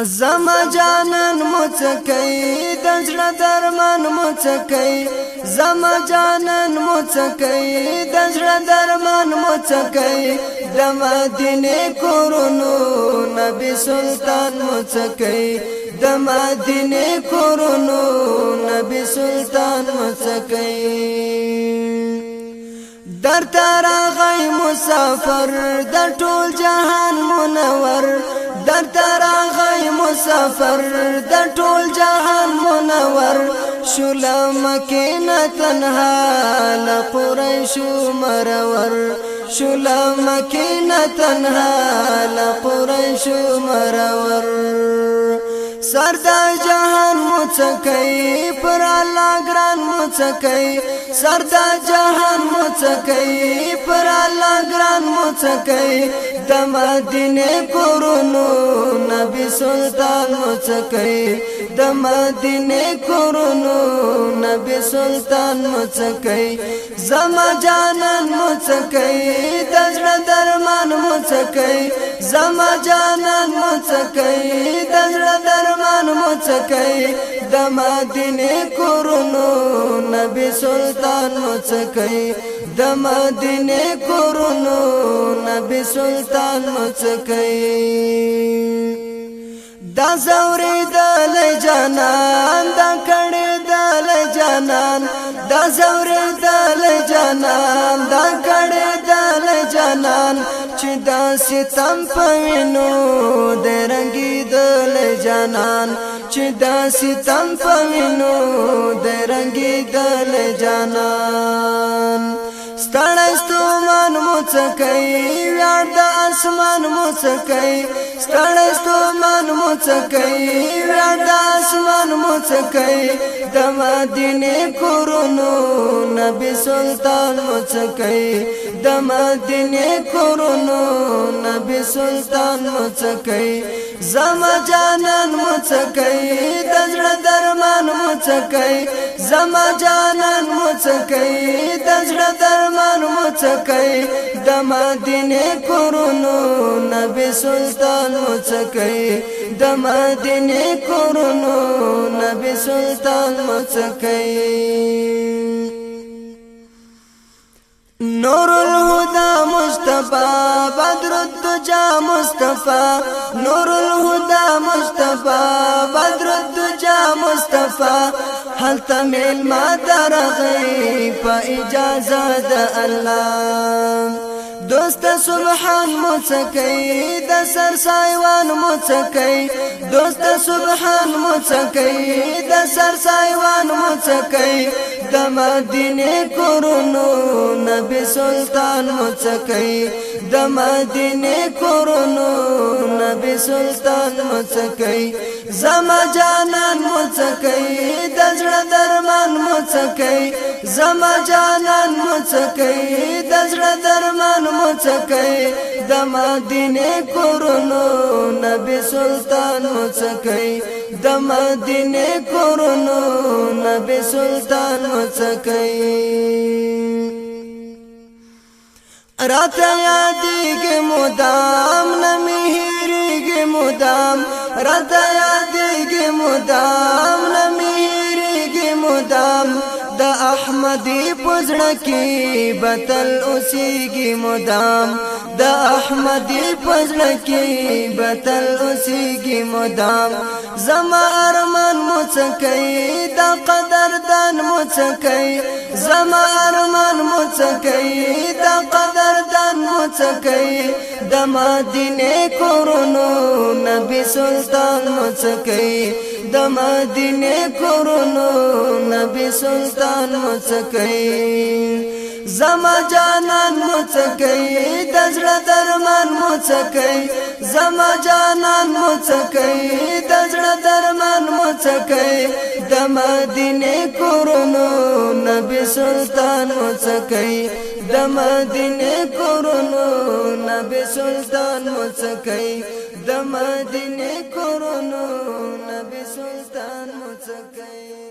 زما جانان مڅکې د زړه درمان مڅکې زما جانان مڅکې د زړه درمان مڅکې د مدینه کورونو نبی سلطان مڅکې د مدینه کورونو نبی سلطان مڅکې در تراغی مسافر در ټول جهان منور در تراغی مسافر در ټول جهان منور شولا مکینه تنها لقریش مرور شولا مکینه تنها لقریش مرور سردا جهان مڅکې پر الله ګران مڅکې سردا جهان مڅکې پر الله ګران مڅکې د مدینه کورونو نبی سلطان مڅکې د مدینه کورونو نبی سلطان مڅکې زما جانان مڅکې د زړه درمان مڅکې زما جانان مڅکې د زړه درمان مڅکې د مدینه کورونو نبی سلطان مڅکې د مدینه کورونو نبی سلطان مڅکې دا زوري دل جانان دا کړه دل جانان دا زوري دل جانان دا کړه دل جانان چې دا ستم پوینو د رنگي دل جانان چې دا ستم پوینو د رنگي دل جانان ستړستو مان مڅکې ویاړ د اسمان مڅکې ستړستو مان مڅکې ویاړ د اسمان مڅکې د مدینه کورونو نبی سلطان مڅکې د مدینه کورونو نبی سلطان مڅکې زما جانان مڅکې د زړه درمان مڅکې زما جانان مڅکې د زړه درمان مڅکې د مدینه کورونو نبی سلطان مڅکې د مدینه کورونو نبی سلطان مڅکې نور الهدى مصطفى بدر الدجى مصطفى نور الهدى مصطفى بدر الدجى مصطفى هل تميل ما درغي فإجازة الله دوست سبحان مڅکې د سر سایوان مڅکې دوست سبحان مڅکې د سر سایوان مڅکې د مدینه کورونو نبی سلطان مڅکې د مدینه کورونو نبی سلطان مڅکې زما جانان مڅکې د زړه درمان مڅکې زما جانان مڅکې د زړه درمان مڅکې د مدینه کورونو نبی سلطان مڅکې د مدینه کورونو نبی سلطان مڅکې رات یادېږي مدام نمی هېرېږي مدام رات یادېږي مدام نمی هېرېږي مدام د احمدی پزړه کې بتل اوسېږي مدام د احمدی پزړه کې بتل اوسېږي مدام زما ارمان مڅکې د قدردان مڅکې زما ارمان مڅکې د قدردان مڅکې د مدینه کورونو نبی سلطان مڅکې د مدینه کورونو نبی سلطان مڅکې زما جانان مڅکې د زړه درمان مڅکې زما جانان مڅکې د زړه درمان مڅکې د مدینه کورونو نبی سلطان مڅکې د مدینه کورونو نبی سلطان مڅکې د مدینه کورونو نبی سلطان مڅکې